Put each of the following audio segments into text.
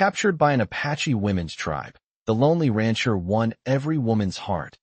Captured by an Apache women's tribe, the lonely rancher won every woman's heart.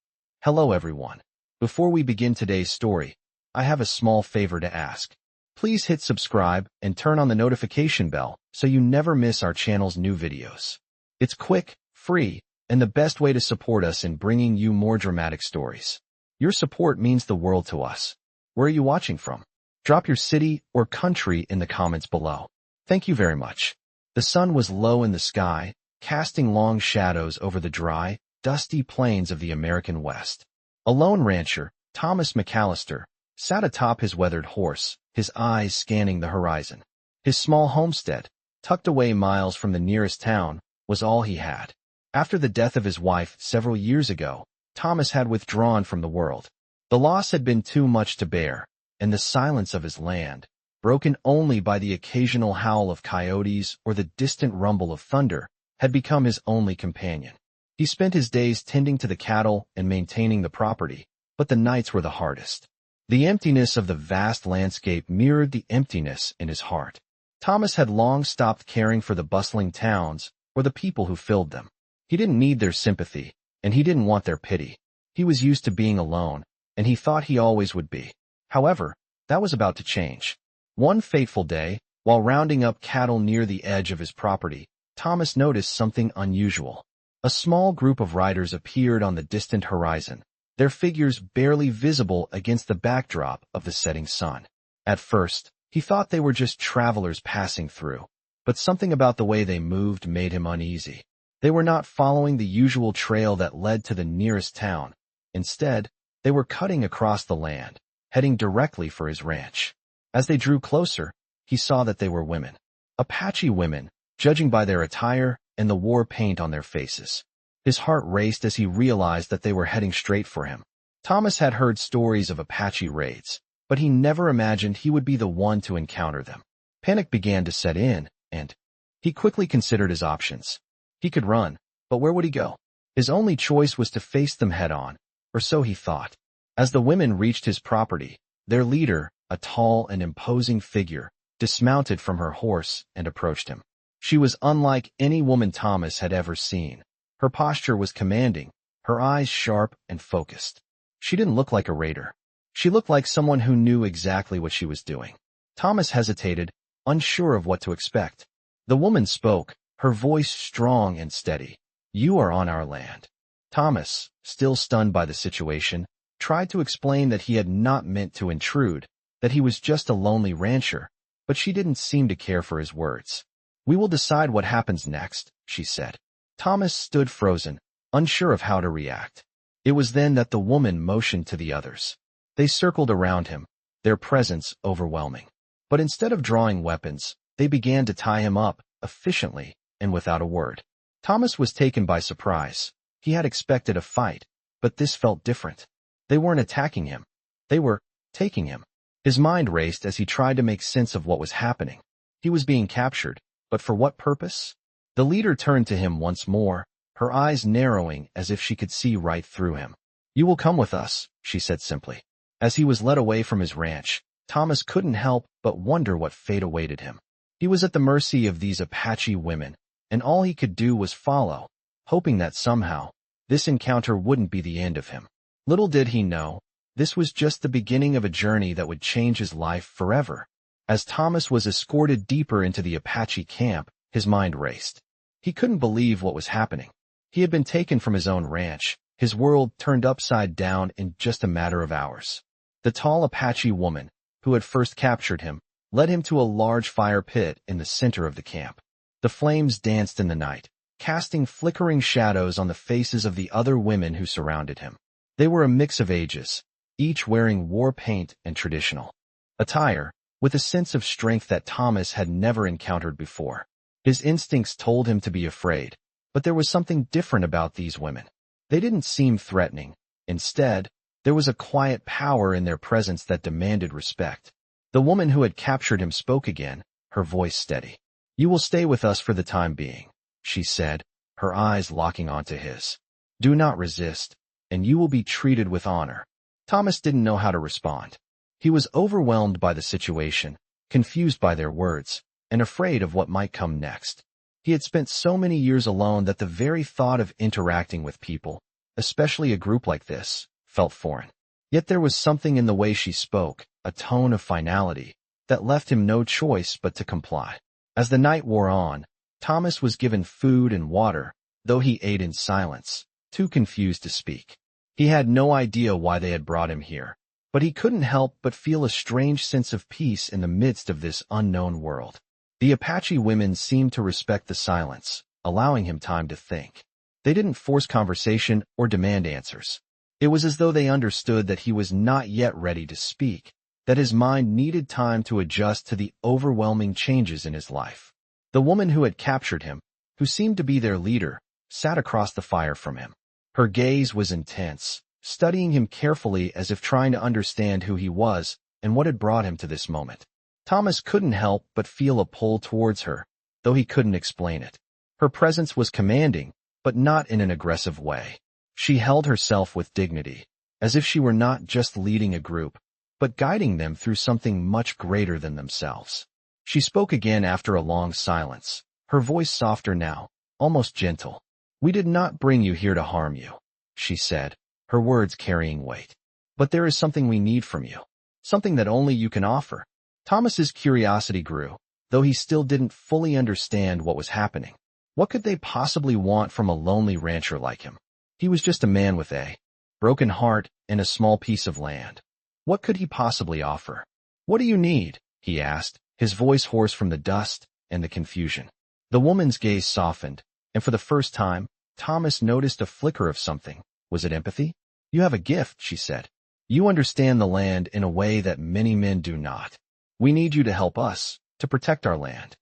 Hello everyone. Before we begin today's story, I have a small favor to ask. Please hit subscribe and turn on the notification bell so you never miss our channel's new videos. It's quick, free, and the best way to support us in bringing you more dramatic stories. Your support means the world to us. Where are you watching from? Drop your city or country in the comments below. Thank you very much. The sun was low in the sky, casting long shadows over the dry, dusty plains of the American West. A lone rancher, Thomas McAllister, sat atop his weathered horse, his eyes scanning the horizon. His small homestead, tucked away miles from the nearest town, was all he had. After the death of his wife several years ago, Thomas had withdrawn from the world. The loss had been too much to bear, and the silence of his land, broken only by the occasional howl of coyotes or the distant rumble of thunder, had become his only companion. He spent his days tending to the cattle and maintaining the property, but the nights were the hardest. The emptiness of the vast landscape mirrored the emptiness in his heart. Thomas had long stopped caring for the bustling towns or the people who filled them. He didn't need their sympathy, and he didn't want their pity. He was used to being alone, and he thought he always would be. However, that was about to change. One fateful day, while rounding up cattle near the edge of his property, Thomas noticed something unusual. A small group of riders appeared on the distant horizon, their figures barely visible against the backdrop of the setting sun. At first, he thought they were just travelers passing through, but something about the way they moved made him uneasy. They were not following the usual trail that led to the nearest town. Instead, they were cutting across the land, heading directly for his ranch. As they drew closer, he saw that they were women. Apache women, judging by their attire and the war paint on their faces. His heart raced as he realized that they were heading straight for him. Thomas had heard stories of Apache raids, but he never imagined he would be the one to encounter them. Panic began to set in, and he quickly considered his options. He could run, but where would he go? His only choice was to face them head-on, or so he thought. As the women reached his property, their leader, a tall and imposing figure, dismounted from her horse and approached him. She was unlike any woman Thomas had ever seen. Her posture was commanding, her eyes sharp and focused. She didn't look like a raider. She looked like someone who knew exactly what she was doing. Thomas hesitated, unsure of what to expect. The woman spoke, her voice strong and steady. "You are on our land." Thomas, still stunned by the situation, tried to explain that he had not meant to intrude, that he was just a lonely rancher, but she didn't seem to care for his words. "We will decide what happens next," she said. Thomas stood frozen, unsure of how to react. It was then that the woman motioned to the others. They circled around him, their presence overwhelming. But instead of drawing weapons, they began to tie him up, efficiently and without a word. Thomas was taken by surprise. He had expected a fight, but this felt different. They weren't attacking him. They were taking him. His mind raced as he tried to make sense of what was happening. He was being captured, but for what purpose? The leader turned to him once more, her eyes narrowing as if she could see right through him. "You will come with us," she said simply. As he was led away from his ranch, Thomas couldn't help but wonder what fate awaited him. He was at the mercy of these Apache women, and all he could do was follow, hoping that somehow, this encounter wouldn't be the end of him. Little did he know, this was just the beginning of a journey that would change his life forever. As Thomas was escorted deeper into the Apache camp, his mind raced. He couldn't believe what was happening. He had been taken from his own ranch, his world turned upside down in just a matter of hours. The tall Apache woman, who had first captured him, led him to a large fire pit in the center of the camp. The flames danced in the night, casting flickering shadows on the faces of the other women who surrounded him. They were a mix of ages, each wearing war paint and traditional attire, with a sense of strength that Thomas had never encountered before. His instincts told him to be afraid, but there was something different about these women. They didn't seem threatening. Instead, there was a quiet power in their presence that demanded respect. The woman who had captured him spoke again, her voice steady. "You will stay with us for the time being," she said, her eyes locking onto his. "Do not resist, and you will be treated with honor." Thomas didn't know how to respond. He was overwhelmed by the situation, confused by their words, and afraid of what might come next. He had spent so many years alone that the very thought of interacting with people, especially a group like this, felt foreign. Yet there was something in the way she spoke, a tone of finality, that left him no choice but to comply. As the night wore on, Thomas was given food and water, though he ate in silence, too confused to speak. He had no idea why they had brought him here, but he couldn't help but feel a strange sense of peace in the midst of this unknown world. The Apache women seemed to respect the silence, allowing him time to think. They didn't force conversation or demand answers. It was as though they understood that he was not yet ready to speak, that his mind needed time to adjust to the overwhelming changes in his life. The woman who had captured him, who seemed to be their leader, sat across the fire from him. Her gaze was intense, studying him carefully as if trying to understand who he was and what had brought him to this moment. Thomas couldn't help but feel a pull towards her, though he couldn't explain it. Her presence was commanding, but not in an aggressive way. She held herself with dignity, as if she were not just leading a group, but guiding them through something much greater than themselves. She spoke again after a long silence, her voice softer now, almost gentle. "We did not bring you here to harm you," she said, her words carrying weight. "But there is something we need from you, something that only you can offer." Thomas's curiosity grew, though he still didn't fully understand what was happening. What could they possibly want from a lonely rancher like him? He was just a man with a broken heart and a small piece of land. What could he possibly offer? "What do you need?" he asked, his voice hoarse from the dust and the confusion. The woman's gaze softened, and for the first time, Thomas noticed a flicker of something. Was it empathy? "You have a gift," she said. "You understand the land in a way that many men do not. We need you to help us, to protect our land."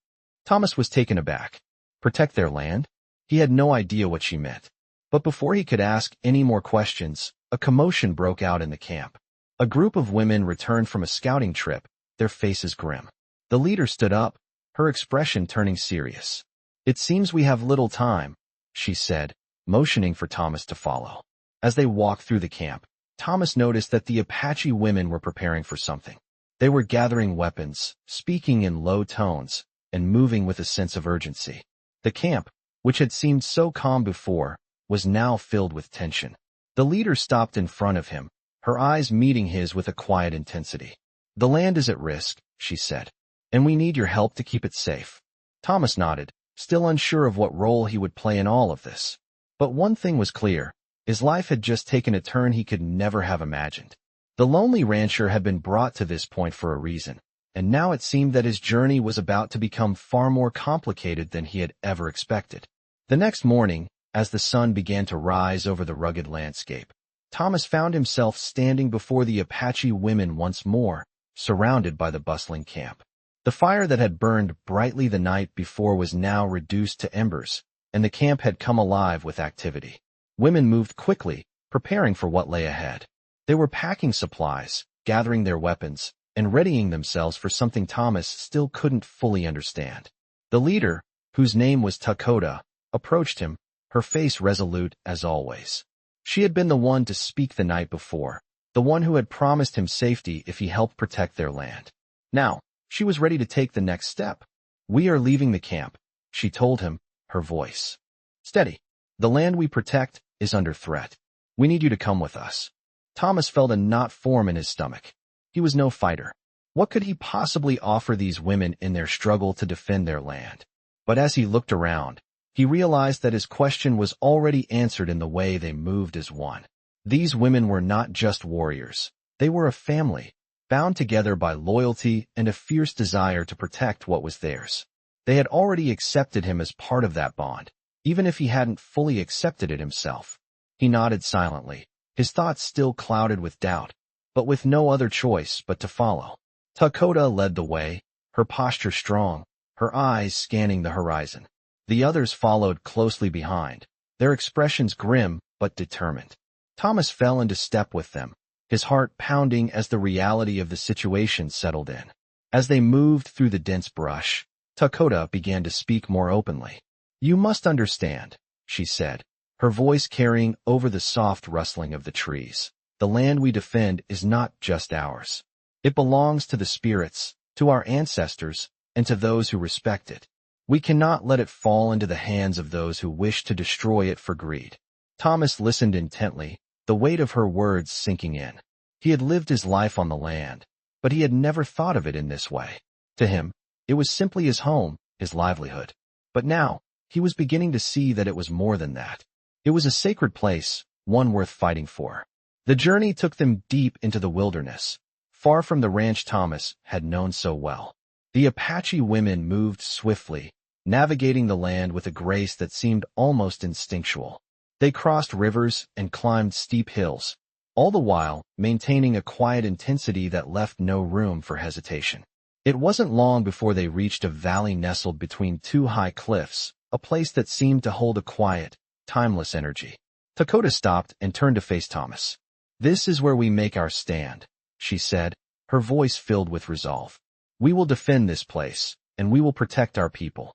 Thomas was taken aback. Protect their land? He had no idea what she meant. But before he could ask any more questions, a commotion broke out in the camp. A group of women returned from a scouting trip, their faces grim. The leader stood up, her expression turning serious. "It seems we have little time," she said, motioning for Thomas to follow. As they walked through the camp, Thomas noticed that the Apache women were preparing for something. They were gathering weapons, speaking in low tones, and moving with a sense of urgency. The camp, which had seemed so calm before, was now filled with tension. The leader stopped in front of him, her eyes meeting his with a quiet intensity. "The land is at risk," she said, "and we need your help to keep it safe." Thomas nodded, still unsure of what role he would play in all of this. But one thing was clear, his life had just taken a turn he could never have imagined. The lonely rancher had been brought to this point for a reason, and now it seemed that his journey was about to become far more complicated than he had ever expected. The next morning, as the sun began to rise over the rugged landscape, Thomas found himself standing before the Apache women once more, surrounded by the bustling camp. The fire that had burned brightly the night before was now reduced to embers, and the camp had come alive with activity. Women moved quickly, preparing for what lay ahead. They were packing supplies, gathering their weapons, and readying themselves for something Thomas still couldn't fully understand. The leader, whose name was Dakota, approached him, her face resolute as always. She had been the one to speak the night before, the one who had promised him safety if he helped protect their land. Now, she was ready to take the next step. "We are leaving the camp," she told him, her voice steady. "The land we protect is under threat. We need you to come with us." Thomas felt a knot form in his stomach. He was no fighter. What could he possibly offer these women in their struggle to defend their land? But as he looked around, he realized that his question was already answered in the way they moved as one. These women were not just warriors. They were a family, bound together by loyalty and a fierce desire to protect what was theirs. They had already accepted him as part of that bond, even if he hadn't fully accepted it himself. He nodded silently, his thoughts still clouded with doubt, but with no other choice but to follow. Dakota led the way, her posture strong, her eyes scanning the horizon. The others followed closely behind, their expressions grim but determined. Thomas fell into step with them, his heart pounding as the reality of the situation settled in. As they moved through the dense brush, Dakota began to speak more openly. "You must understand," she said, her voice carrying over the soft rustling of the trees. "The land we defend is not just ours. It belongs to the spirits, to our ancestors, and to those who respect it. We cannot let it fall into the hands of those who wish to destroy it for greed. Thomas listened intently, the weight of her words sinking in. He had lived his life on the land, but he had never thought of it in this way. To him, it was simply his home, his livelihood. But now, he was beginning to see that it was more than that. It was a sacred place, one worth fighting for. The journey took them deep into the wilderness, far from the ranch Thomas had known so well. The Apache women moved swiftly, navigating the land with a grace that seemed almost instinctual. They crossed rivers and climbed steep hills, all the while maintaining a quiet intensity that left no room for hesitation. It wasn't long before they reached a valley nestled between two high cliffs, a place that seemed to hold a quiet, timeless energy. Dakota stopped and turned to face Thomas. "This is where we make our stand," she said, her voice filled with resolve. "We will defend this place, and we will protect our people."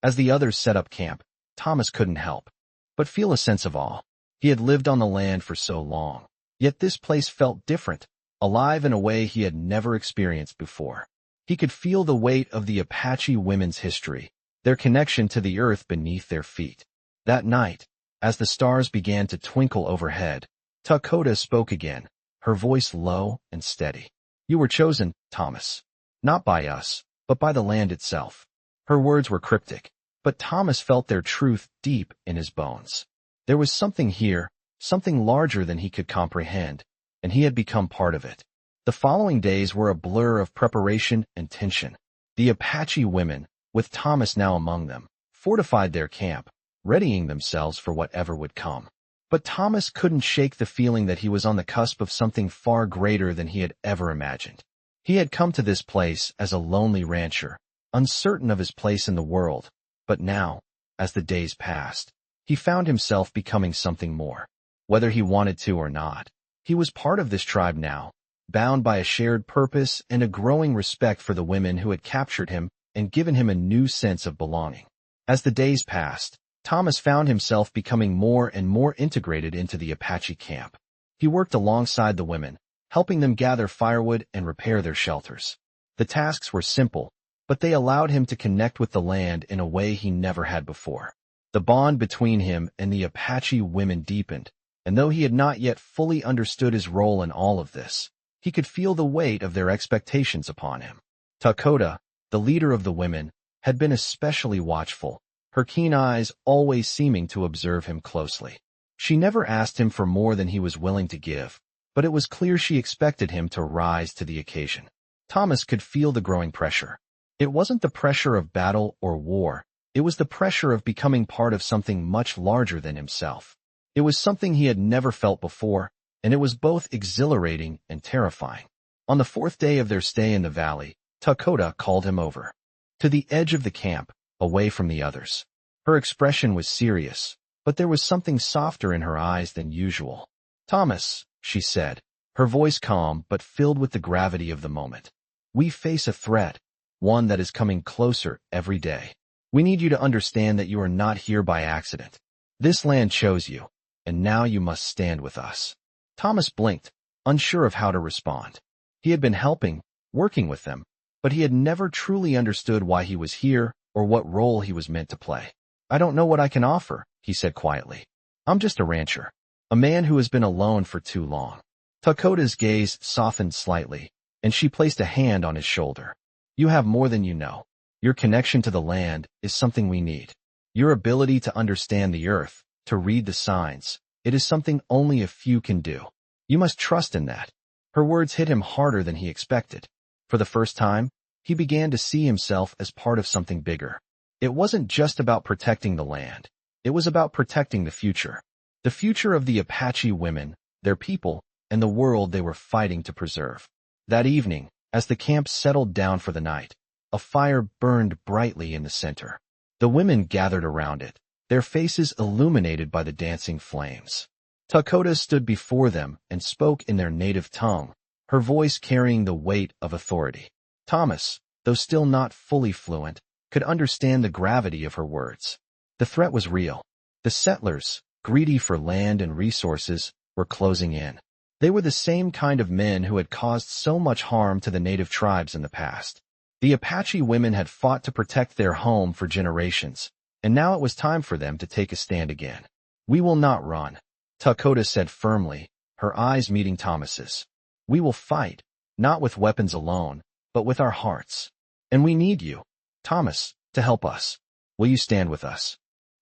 As the others set up camp, Thomas couldn't help but feel a sense of awe. He had lived on the land for so long, yet this place felt different, alive in a way he had never experienced before. He could feel the weight of the Apache women's history, their connection to the earth beneath their feet. That night, as the stars began to twinkle overhead, Dakota spoke again, her voice low and steady. "You were chosen, Thomas. Not by us, but by the land itself." Her words were cryptic, but Thomas felt their truth deep in his bones. There was something here, something larger than he could comprehend, and he had become part of it. The following days were a blur of preparation and tension. The Apache women, with Thomas now among them, fortified their camp, readying themselves for whatever would come. But Thomas couldn't shake the feeling that he was on the cusp of something far greater than he had ever imagined. He had come to this place as a lonely rancher, uncertain of his place in the world, but now, as the days passed, he found himself becoming something more. Whether he wanted to or not, he was part of this tribe now, bound by a shared purpose and a growing respect for the women who had captured him and given him a new sense of belonging. As the days passed, Thomas found himself becoming more and more integrated into the Apache camp. He worked alongside the women, helping them gather firewood and repair their shelters. The tasks were simple, but they allowed him to connect with the land in a way he never had before. The bond between him and the Apache women deepened, and though he had not yet fully understood his role in all of this, he could feel the weight of their expectations upon him. Dakota, the leader of the women, had been especially watchful, her keen eyes always seeming to observe him closely. She never asked him for more than he was willing to give, but it was clear she expected him to rise to the occasion. Thomas could feel the growing pressure. It wasn't the pressure of battle or war, it was the pressure of becoming part of something much larger than himself. It was something he had never felt before, and it was both exhilarating and terrifying. On the fourth day of their stay in the valley, Dakota called him over to the edge of the camp, away from the others. Her expression was serious, but there was something softer in her eyes than usual. "Thomas," she said, her voice calm but filled with the gravity of the moment. "We face a threat, one that is coming closer every day. We need you to understand that you are not here by accident. This land chose you, and now you must stand with us." Thomas blinked, unsure of how to respond. He had been helping, working with them, but he had never truly understood why he was here or what role he was meant to play. "I don't know what I can offer," he said quietly. "I'm just a rancher, a man who has been alone for too long." Dakota's gaze softened slightly, and she placed a hand on his shoulder. "You have more than you know. Your connection to the land is something we need. Your ability to understand the earth, to read the signs, it is something only a few can do. You must trust in that." Her words hit him harder than he expected. For the first time, he began to see himself as part of something bigger. It wasn't just about protecting the land. It was about protecting the future. The future of the Apache women, their people, and the world they were fighting to preserve. That evening, as the camp settled down for the night, a fire burned brightly in the center. The women gathered around it, their faces illuminated by the dancing flames. Dakota stood before them and spoke in their native tongue, her voice carrying the weight of authority. Thomas, though still not fully fluent, could understand the gravity of her words. The threat was real. The settlers, greedy for land and resources, were closing in. They were the same kind of men who had caused so much harm to the native tribes in the past. The Apache women had fought to protect their home for generations, and now it was time for them to take a stand again. "We will not run," Dakota said firmly, her eyes meeting Thomas's. "We will fight, not with weapons alone, but with our hearts. And we need you, Thomas, to help us. Will you stand with us?"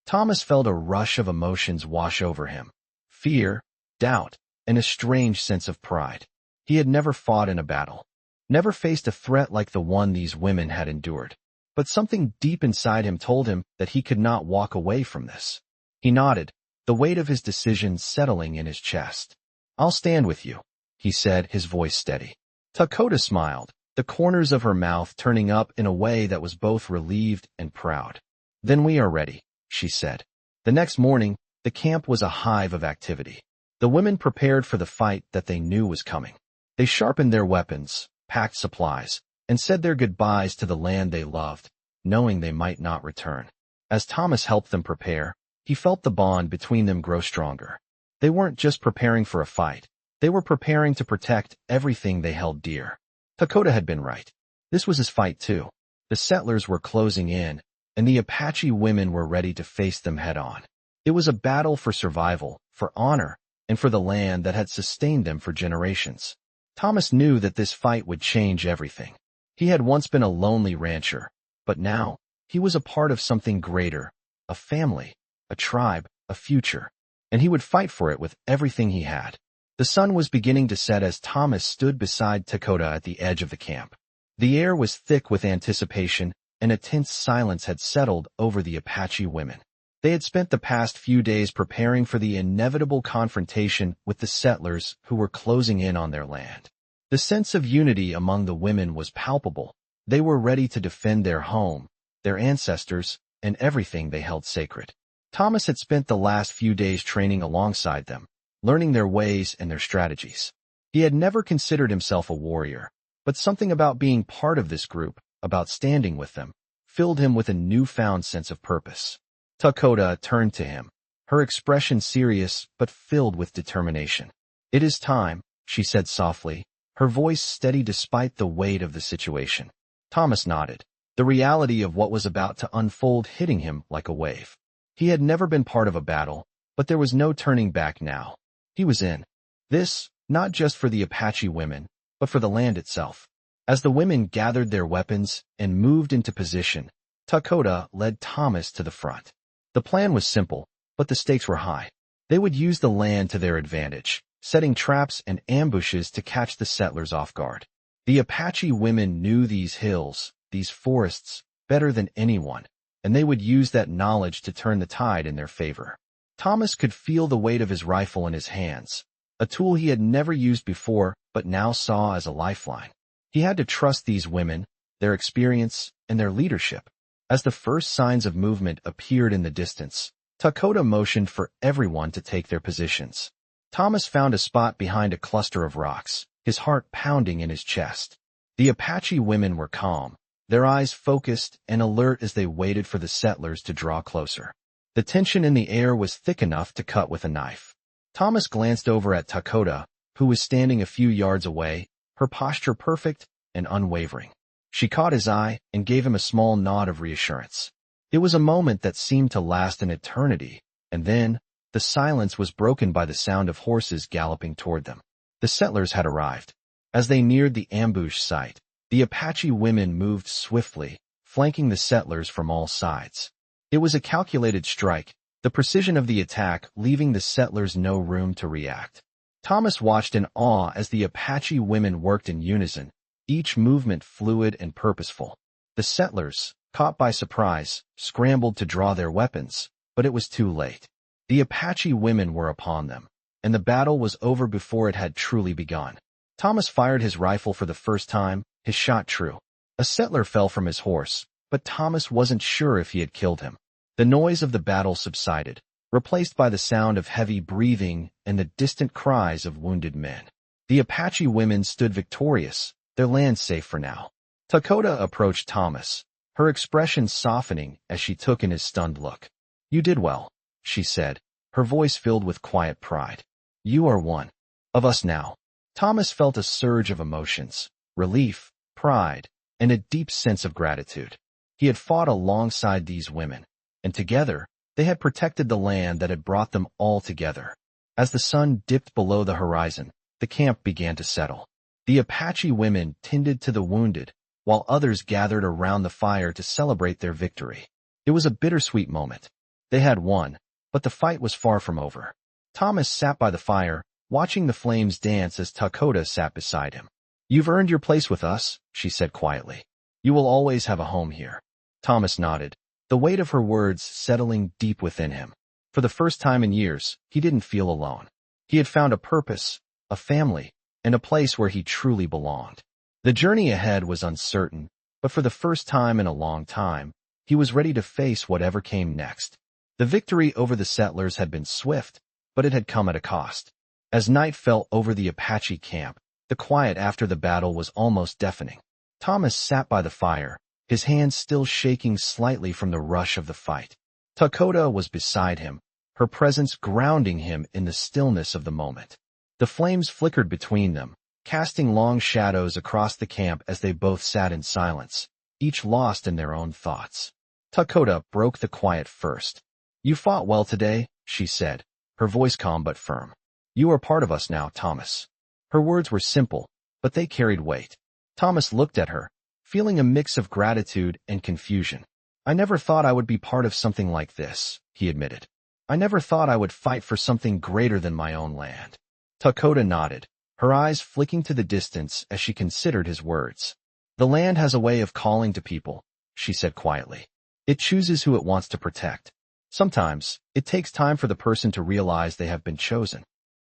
Thomas felt a rush of emotions wash over him. Fear, doubt, and a strange sense of pride. He had never fought in a battle, never faced a threat like the one these women had endured. But something deep inside him told him that he could not walk away from this. He nodded, the weight of his decision settling in his chest. "I'll stand with you," he said, his voice steady. Dakota smiled, the corners of her mouth turning up in a way that was both relieved and proud. "Then we are ready," she said. The next morning, the camp was a hive of activity. The women prepared for the fight that they knew was coming. They sharpened their weapons, packed supplies, and said their goodbyes to the land they loved, knowing they might not return. As Thomas helped them prepare, he felt the bond between them grow stronger. They weren't just preparing for a fight. They were preparing to protect everything they held dear. Dakota had been right. This was his fight too. The settlers were closing in, and the Apache women were ready to face them head-on. It was a battle for survival, for honor, and for the land that had sustained them for generations. Thomas knew that this fight would change everything. He had once been a lonely rancher, but now he was a part of something greater, a family, a tribe, a future, and he would fight for it with everything he had. The sun was beginning to set as Thomas stood beside Dakota at the edge of the camp. The air was thick with anticipation, and a tense silence had settled over the Apache women. They had spent the past few days preparing for the inevitable confrontation with the settlers who were closing in on their land. The sense of unity among the women was palpable. They were ready to defend their home, their ancestors, and everything they held sacred. Thomas had spent the last few days training alongside them, learning their ways and their strategies. He had never considered himself a warrior, but something about being part of this group, about standing with them, filled him with a newfound sense of purpose. Dakota turned to him, her expression serious but filled with determination. "It is time," she said softly, her voice steady despite the weight of the situation. Thomas nodded, the reality of what was about to unfold hitting him like a wave. He had never been part of a battle, but there was no turning back now. He was in. This, not just for the Apache women, but for the land itself. As the women gathered their weapons and moved into position, Dakota led Thomas to the front. The plan was simple, but the stakes were high. They would use the land to their advantage, setting traps and ambushes to catch the settlers off guard. The Apache women knew these hills, these forests, better than anyone, and they would use that knowledge to turn the tide in their favor. Thomas could feel the weight of his rifle in his hands, a tool he had never used before but now saw as a lifeline. He had to trust these women, their experience, and their leadership. As the first signs of movement appeared in the distance, Dakota motioned for everyone to take their positions. Thomas found a spot behind a cluster of rocks, his heart pounding in his chest. The Apache women were calm, their eyes focused and alert as they waited for the settlers to draw closer. The tension in the air was thick enough to cut with a knife. Thomas glanced over at Dakota, who was standing a few yards away, her posture perfect and unwavering. She caught his eye and gave him a small nod of reassurance. It was a moment that seemed to last an eternity, and then the silence was broken by the sound of horses galloping toward them. The settlers had arrived. As they neared the ambush site, the Apache women moved swiftly, flanking the settlers from all sides. It was a calculated strike, the precision of the attack leaving the settlers no room to react. Thomas watched in awe as the Apache women worked in unison, each movement fluid and purposeful. The settlers, caught by surprise, scrambled to draw their weapons, but it was too late. The Apache women were upon them, and the battle was over before it had truly begun. Thomas fired his rifle for the first time, his shot true. A settler fell from his horse, but Thomas wasn't sure if he had killed him. The noise of the battle subsided, replaced by the sound of heavy breathing and the distant cries of wounded men. The Apache women stood victorious, their land safe for now. Dakota approached Thomas, her expression softening as she took in his stunned look. "You did well," she said, her voice filled with quiet pride. "You are one of us now." Thomas felt a surge of emotions, relief, pride, and a deep sense of gratitude. He had fought alongside these women, and together, they had protected the land that had brought them all together. As the sun dipped below the horizon, the camp began to settle. The Apache women tended to the wounded, while others gathered around the fire to celebrate their victory. It was a bittersweet moment. They had won, but the fight was far from over. Thomas sat by the fire, watching the flames dance as Dakota sat beside him. "You've earned your place with us," she said quietly. "You will always have a home here." Thomas nodded, the weight of her words settling deep within him. For the first time in years, he didn't feel alone. He had found a purpose, a family, and a place where he truly belonged. The journey ahead was uncertain, but for the first time in a long time, he was ready to face whatever came next. The victory over the settlers had been swift, but it had come at a cost. As night fell over the Apache camp, the quiet after the battle was almost deafening. Thomas sat by the fire, his hands still shaking slightly from the rush of the fight. Dakota was beside him, her presence grounding him in the stillness of the moment. The flames flickered between them, casting long shadows across the camp as they both sat in silence, each lost in their own thoughts. Dakota broke the quiet first. "You fought well today," she said, her voice calm but firm. "You are part of us now, Thomas." Her words were simple, but they carried weight. Thomas looked at her, feeling a mix of gratitude and confusion. "I never thought I would be part of something like this," he admitted. "I never thought I would fight for something greater than my own land." Dakota nodded, her eyes flicking to the distance as she considered his words. "The land has a way of calling to people," she said quietly. "It chooses who it wants to protect. Sometimes, it takes time for the person to realize they have been chosen."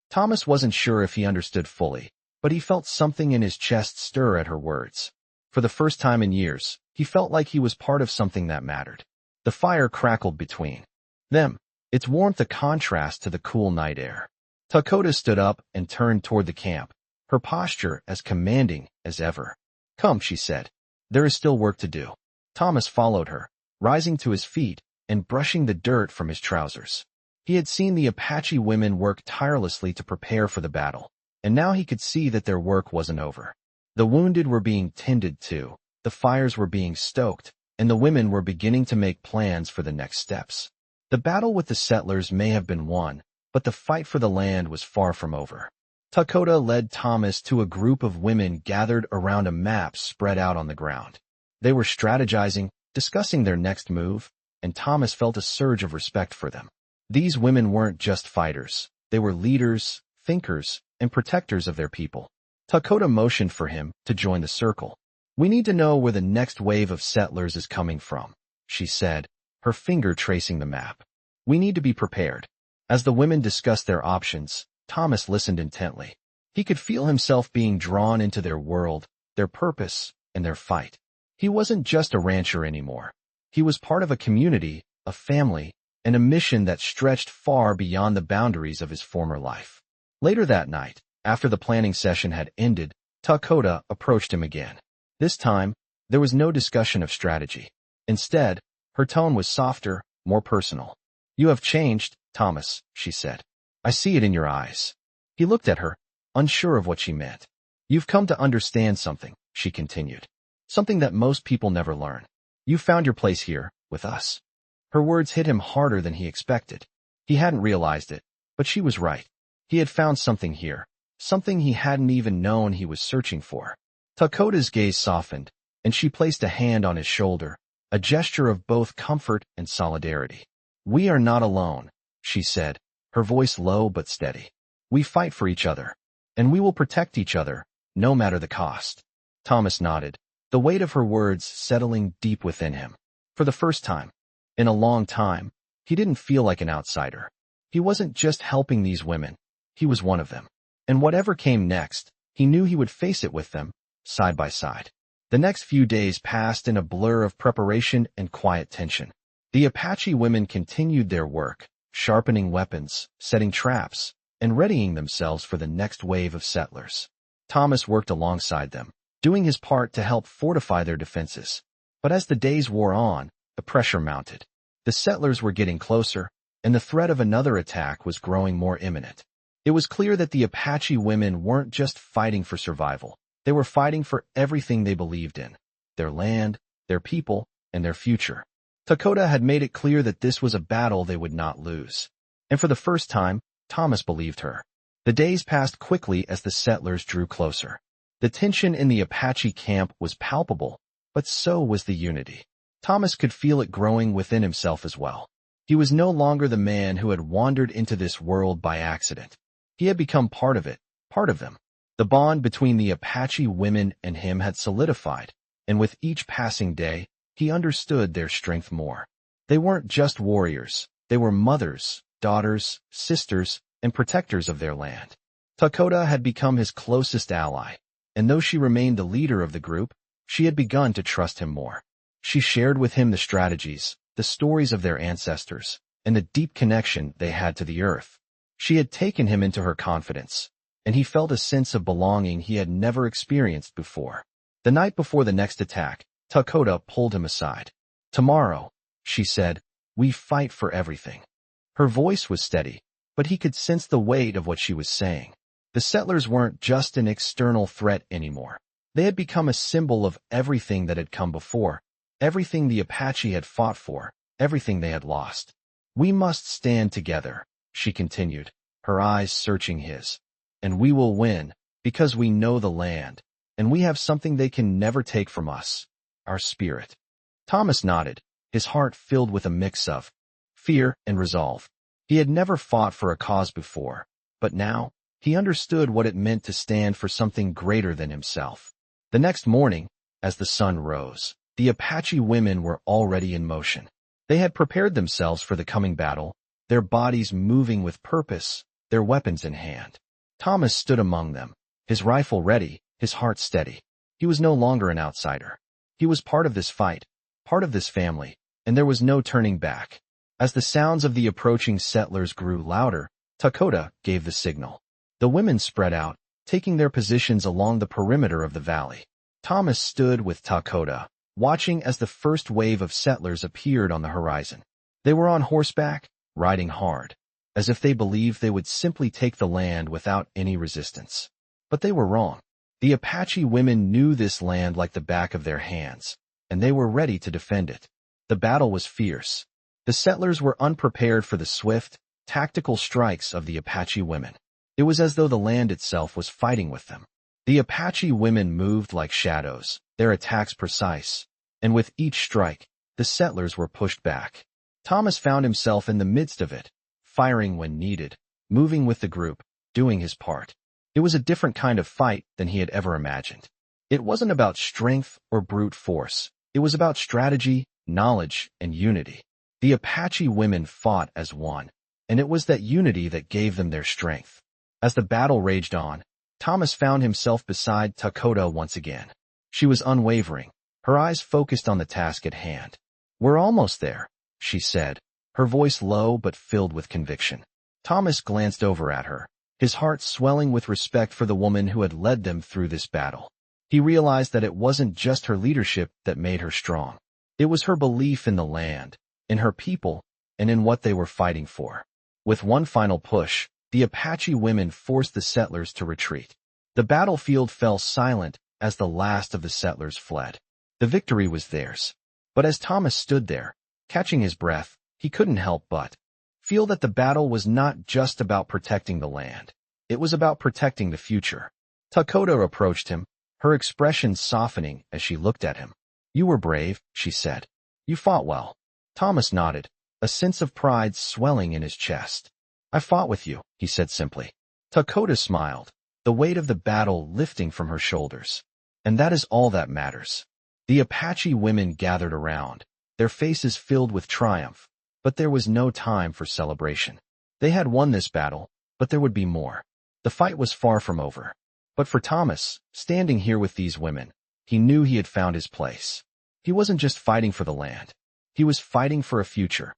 Thomas wasn't sure if he understood fully, but he felt something in his chest stir at her words. For the first time in years, he felt like he was part of something that mattered. The fire crackled between them, its warmth a contrast to the cool night air. Dakota stood up and turned toward the camp, her posture as commanding as ever. "Come," she said. "There is still work to do." Thomas followed her, rising to his feet and brushing the dirt from his trousers. He had seen the Apache women work tirelessly to prepare for the battle, and now he could see that their work wasn't over. The wounded were being tended to, the fires were being stoked, and the women were beginning to make plans for the next steps. The battle with the settlers may have been won, but the fight for the land was far from over. Dakota led Thomas to a group of women gathered around a map spread out on the ground. They were strategizing, discussing their next move, and Thomas felt a surge of respect for them. These women weren't just fighters, they were leaders, thinkers, and protectors of their people. Dakota motioned for him to join the circle. "We need to know where the next wave of settlers is coming from," she said, her finger tracing the map. "We need to be prepared." As the women discussed their options, Thomas listened intently. He could feel himself being drawn into their world, their purpose, and their fight. He wasn't just a rancher anymore. He was part of a community, a family, and a mission that stretched far beyond the boundaries of his former life. Later that night, after the planning session had ended, Dakota approached him again. This time, there was no discussion of strategy. Instead, her tone was softer, more personal. "You have changed, Thomas," she said. "I see it in your eyes." He looked at her, unsure of what she meant. "You've come to understand something," she continued. "Something that most people never learn. You found your place here, with us." Her words hit him harder than he expected. He hadn't realized it, but she was right. He had found something here, something he hadn't even known he was searching for. Dakota's gaze softened, and she placed a hand on his shoulder, a gesture of both comfort and solidarity. "We are not alone," she said, her voice low but steady. "We fight for each other, and we will protect each other, no matter the cost." Thomas nodded, the weight of her words settling deep within him. For the first time, in a long time, he didn't feel like an outsider. He wasn't just helping these women, he was one of them. And whatever came next, he knew he would face it with them, side by side. The next few days passed in a blur of preparation and quiet tension. The Apache women continued their work, sharpening weapons, setting traps, and readying themselves for the next wave of settlers. Thomas worked alongside them, doing his part to help fortify their defenses. But as the days wore on, the pressure mounted. The settlers were getting closer, and the threat of another attack was growing more imminent. It was clear that the Apache women weren't just fighting for survival. They were fighting for everything they believed in. their land, their people, and their future. Dakota had made it clear that this was a battle they would not lose. And for the first time, Thomas believed her. The days passed quickly as the settlers drew closer. The tension in the Apache camp was palpable, but so was the unity. Thomas could feel it growing within himself as well. He was no longer the man who had wandered into this world by accident. He had become part of it, part of them. The bond between the Apache women and him had solidified, and with each passing day, he understood their strength more. They weren't just warriors, they were mothers, daughters, sisters, and protectors of their land. Dakota had become his closest ally, and though she remained the leader of the group, she had begun to trust him more. She shared with him the strategies, the stories of their ancestors, and the deep connection they had to the earth. She had taken him into her confidence, and he felt a sense of belonging he had never experienced before. The night before the next attack, Dakota pulled him aside. "Tomorrow," she said, "we fight for everything." Her voice was steady, but he could sense the weight of what she was saying. The settlers weren't just an external threat anymore. They had become a symbol of everything that had come before, everything the Apache had fought for, everything they had lost. "We must stand together," she continued, her eyes searching his. "And we will win, because we know the land, and we have something they can never take from us, our spirit." Thomas nodded, his heart filled with a mix of fear and resolve. He had never fought for a cause before, but now, he understood what it meant to stand for something greater than himself. The next morning, as the sun rose, the Apache women were already in motion. They had prepared themselves for the coming battle, their bodies moving with purpose, their weapons in hand. Thomas stood among them, his rifle ready, his heart steady. He was no longer an outsider. He was part of this fight, part of this family, and there was no turning back. As the sounds of the approaching settlers grew louder, Dakota gave the signal. The women spread out, taking their positions along the perimeter of the valley. Thomas stood with Dakota, watching as the first wave of settlers appeared on the horizon. They were on horseback, riding hard, as if they believed they would simply take the land without any resistance. But they were wrong. The Apache women knew this land like the back of their hands, and they were ready to defend it. The battle was fierce. The settlers were unprepared for the swift, tactical strikes of the Apache women. It was as though the land itself was fighting with them. The Apache women moved like shadows, their attacks precise, and with each strike, the settlers were pushed back. Thomas found himself in the midst of it, firing when needed, moving with the group, doing his part. It was a different kind of fight than he had ever imagined. It wasn't about strength or brute force. It was about strategy, knowledge, and unity. The Apache women fought as one, and it was that unity that gave them their strength. As the battle raged on, Thomas found himself beside Dakota once again. She was unwavering, her eyes focused on the task at hand. "We're almost there," she said, her voice low but filled with conviction. Thomas glanced over at her, his heart swelling with respect for the woman who had led them through this battle. He realized that it wasn't just her leadership that made her strong. It was her belief in the land, in her people, and in what they were fighting for. With one final push, the Apache women forced the settlers to retreat. The battlefield fell silent as the last of the settlers fled. The victory was theirs. But as Thomas stood there, catching his breath, he couldn't help but feel that the battle was not just about protecting the land. It was about protecting the future. Dakota approached him, her expression softening as she looked at him. "You were brave," she said. "You fought well." Thomas nodded, a sense of pride swelling in his chest. "I fought with you," he said simply. Dakota smiled, the weight of the battle lifting from her shoulders. "And that is all that matters." The Apache women gathered around, their faces filled with triumph, but there was no time for celebration. They had won this battle, but there would be more. The fight was far from over. But for Thomas, standing here with these women, he knew he had found his place. He wasn't just fighting for the land. He was fighting for a future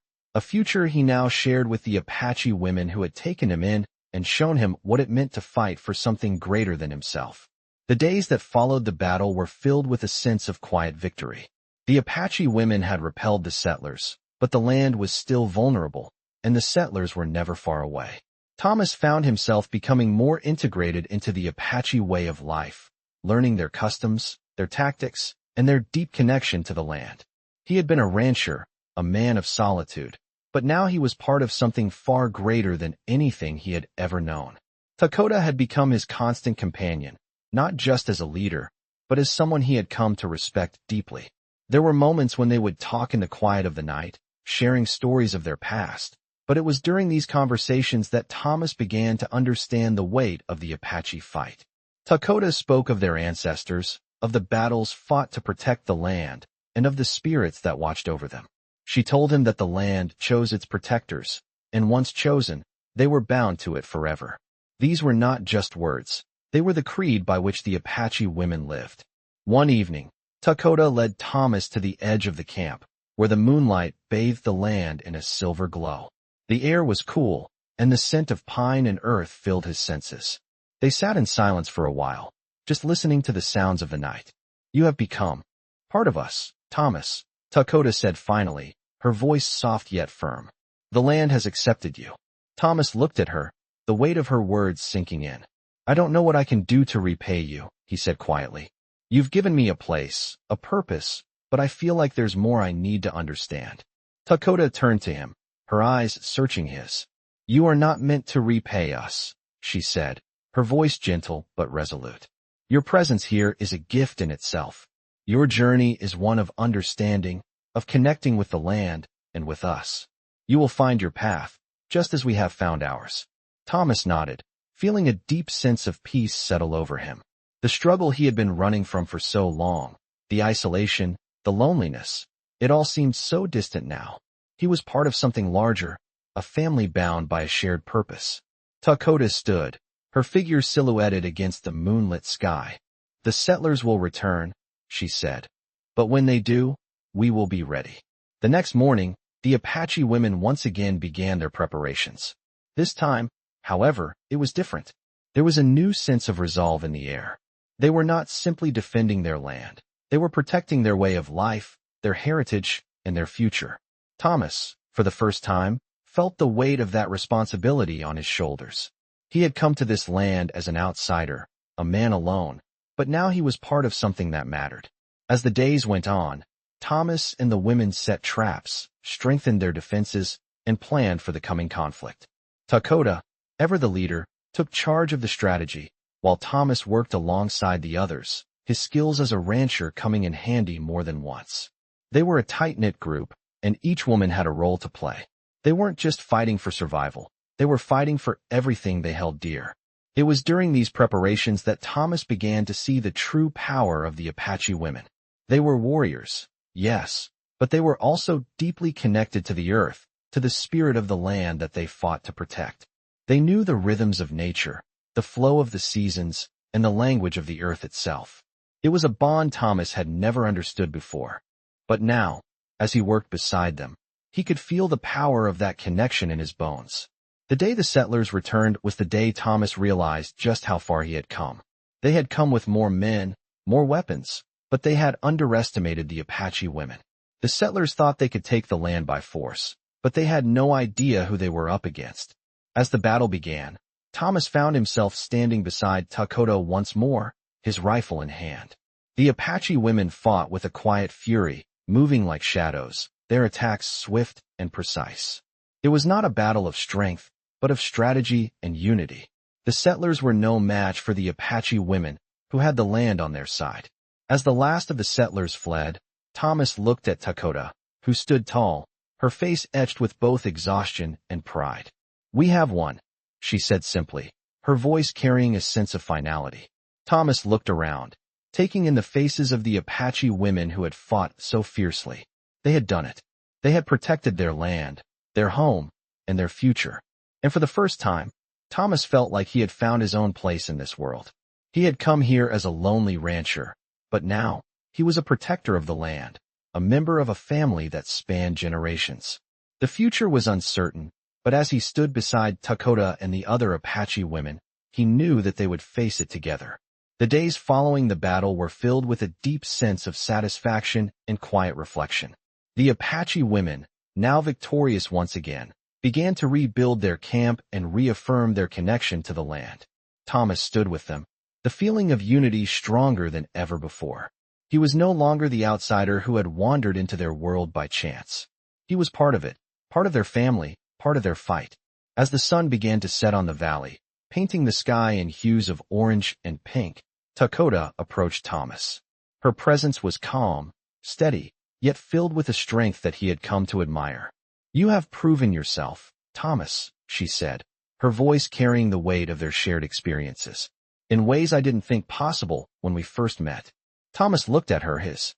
he now shared with the Apache women who had taken him in and shown him what it meant to fight for something greater than himself. The days that followed the battle were filled with a sense of quiet victory. The Apache women had repelled the settlers, but the land was still vulnerable, and the settlers were never far away. Thomas found himself becoming more integrated into the Apache way of life, learning their customs, their tactics, and their deep connection to the land. He had been a rancher, a man of solitude, but now he was part of something far greater than anything he had ever known. Dakota had become his constant companion, not just as a leader, but as someone he had come to respect deeply. There were moments when they would talk in the quiet of the night, sharing stories of their past, but it was during these conversations that Thomas began to understand the weight of the Apache fight. Dakota spoke of their ancestors, of the battles fought to protect the land, and of the spirits that watched over them. She told him that the land chose its protectors, and once chosen, they were bound to it forever. These were not just words. They were the creed by which the Apache women lived. One evening, Dakota led Thomas to the edge of the camp, where the moonlight bathed the land in a silver glow. The air was cool, and the scent of pine and earth filled his senses. They sat in silence for a while, just listening to the sounds of the night. "You have become part of us, Thomas," Dakota said finally, her voice soft yet firm. "The land has accepted you." Thomas looked at her, the weight of her words sinking in. "I don't know what I can do to repay you," he said quietly. "You've given me a place, a purpose, but I feel like there's more I need to understand." Dakota turned to him, her eyes searching his. "You are not meant to repay us," she said, her voice gentle but resolute. "Your presence here is a gift in itself. Your journey is one of understanding, of connecting with the land and with us. You will find your path, just as we have found ours." Thomas nodded, feeling a deep sense of peace settle over him. The struggle he had been running from for so long, the isolation, the loneliness, it all seemed so distant now. He was part of something larger, a family bound by a shared purpose. Dakota stood, her figure silhouetted against the moonlit sky. "The settlers will return," she said. "But when they do, we will be ready." The next morning, the Apache women once again began their preparations. This time, however, it was different. There was a new sense of resolve in the air. They were not simply defending their land. They were protecting their way of life, their heritage, and their future. Thomas, for the first time, felt the weight of that responsibility on his shoulders. He had come to this land as an outsider, a man alone, but now he was part of something that mattered. As the days went on, Thomas and the women set traps, strengthened their defenses, and planned for the coming conflict. Dakota, ever the leader, took charge of the strategy, while Thomas worked alongside the others, his skills as a rancher coming in handy more than once. They were a tight-knit group, and each woman had a role to play. They weren't just fighting for survival. They were fighting for everything they held dear. It was during these preparations that Thomas began to see the true power of the Apache women. They were warriors, yes, but they were also deeply connected to the earth, to the spirit of the land that they fought to protect. They knew the rhythms of nature, the flow of the seasons, and the language of the earth itself. It was a bond Thomas had never understood before. But now, as he worked beside them, he could feel the power of that connection in his bones. The day the settlers returned was the day Thomas realized just how far he had come. They had come with more men, more weapons, but they had underestimated the Apache women. The settlers thought they could take the land by force, but they had no idea who they were up against. As the battle began, Thomas found himself standing beside Dakota once more, his rifle in hand. The Apache women fought with a quiet fury, moving like shadows, their attacks swift and precise. It was not a battle of strength, but of strategy and unity. The settlers were no match for the Apache women, who had the land on their side. As the last of the settlers fled, Thomas looked at Dakota, who stood tall, her face etched with both exhaustion and pride. "We have won," she said simply, her voice carrying a sense of finality. Thomas looked around, taking in the faces of the Apache women who had fought so fiercely. They had done it. They had protected their land, their home, and their future. And for the first time, Thomas felt like he had found his own place in this world. He had come here as a lonely rancher, but now, he was a protector of the land, a member of a family that spanned generations. The future was uncertain, but as he stood beside Dakota and the other Apache women, he knew that they would face it together. The days following the battle were filled with a deep sense of satisfaction and quiet reflection. The Apache women, now victorious once again, began to rebuild their camp and reaffirm their connection to the land. Thomas stood with them, the feeling of unity stronger than ever before. He was no longer the outsider who had wandered into their world by chance. He was part of it, part of their family, part of their fight. As the sun began to set on the valley, painting the sky in hues of orange and pink, Dakota approached Thomas. Her presence was calm, steady, yet filled with a strength that he had come to admire. "You have proven yourself, Thomas," she said, her voice carrying the weight of their shared experiences, "in ways I didn't think possible when we first met." Thomas looked at her, his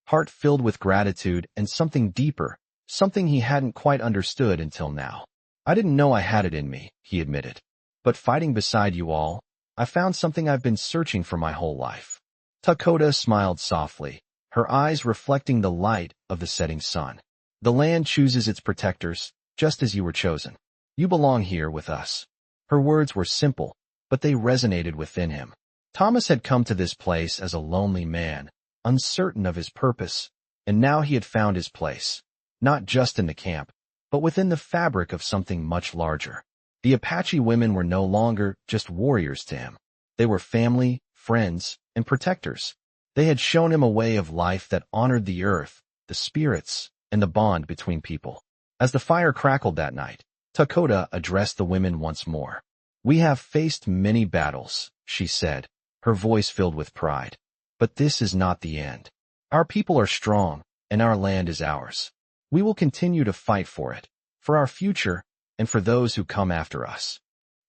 heart filled with gratitude and something deeper, something he hadn't quite understood until now. "I didn't know I had it in me," he admitted. "But fighting beside you all, I found something I've been searching for my whole life." Dakota smiled softly, her eyes reflecting the light of the setting sun. "The land chooses its protectors, just as you were chosen. You belong here with us." Her words were simple, but they resonated within him. Thomas had come to this place as a lonely man, uncertain of his purpose, and now he had found his place, not just in the camp, but within the fabric of something much larger. The Apache women were no longer just warriors to him. They were family, friends, and protectors. They had shown him a way of life that honored the earth, the spirits, and the bond between people. As the fire crackled that night, Dakota addressed the women once more. "We have faced many battles," she said, her voice filled with pride. "But this is not the end. Our people are strong, and our land is ours. We will continue to fight for it, for our future, and for those who come after us."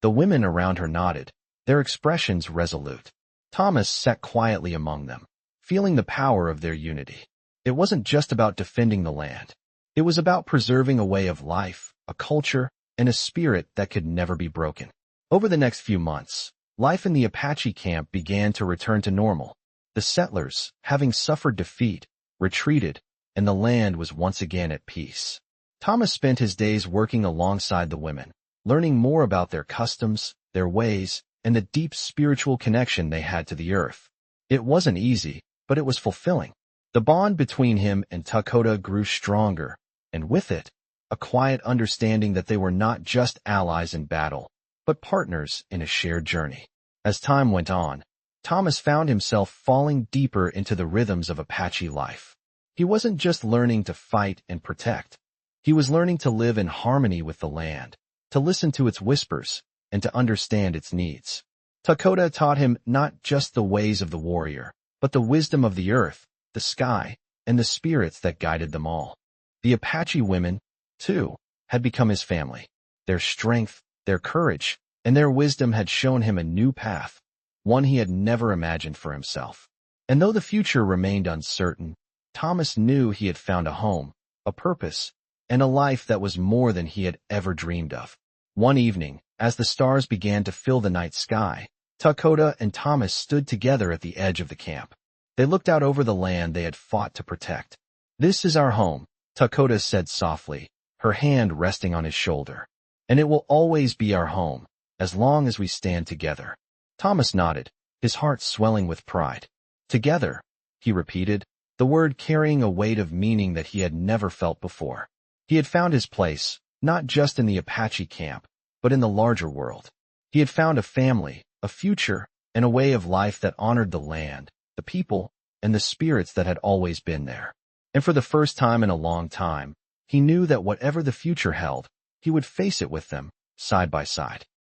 The women around her nodded, their expressions resolute. Thomas sat quietly among them, feeling the power of their unity. It wasn't just about defending the land. It was about preserving a way of life, a culture, and a spirit that could never be broken. Over the next few months, life in the Apache camp began to return to normal. The settlers, having suffered defeat, retreated, and the land was once again at peace. Thomas spent his days working alongside the women, learning more about their customs, their ways, and the deep spiritual connection they had to the earth. It wasn't easy, but it was fulfilling. The bond between him and Dakota grew stronger, and with it, a quiet understanding that they were not just allies in battle, but partners in a shared journey. As time went on, Thomas found himself falling deeper into the rhythms of Apache life. He wasn't just learning to fight and protect. He was learning to live in harmony with the land, to listen to its whispers, and to understand its needs. Dakota taught him not just the ways of the warrior, but the wisdom of the earth, the sky, and the spirits that guided them all. The Apache women, too, had become his family. Their strength, their courage, and their wisdom had shown him a new path, one he had never imagined for himself. And though the future remained uncertain, Thomas knew he had found a home, a purpose, and a life that was more than he had ever dreamed of. One evening, as the stars began to fill the night sky, Dakota and Thomas stood together at the edge of the camp. They looked out over the land they had fought to protect. "This is our home," Dakota said softly, her hand resting on his shoulder. "And it will always be our home, as long as we stand together." Thomas nodded, his heart swelling with pride. "Together," he repeated, the word carrying a weight of meaning that he had never felt before. He had found his place, not just in the Apache camp, but in the larger world. He had found a family, a future, and a way of life that honored the land, the people, and the spirits that had always been there. And for the first time in a long time, he knew that whatever the future held, he would face it with them, side by side.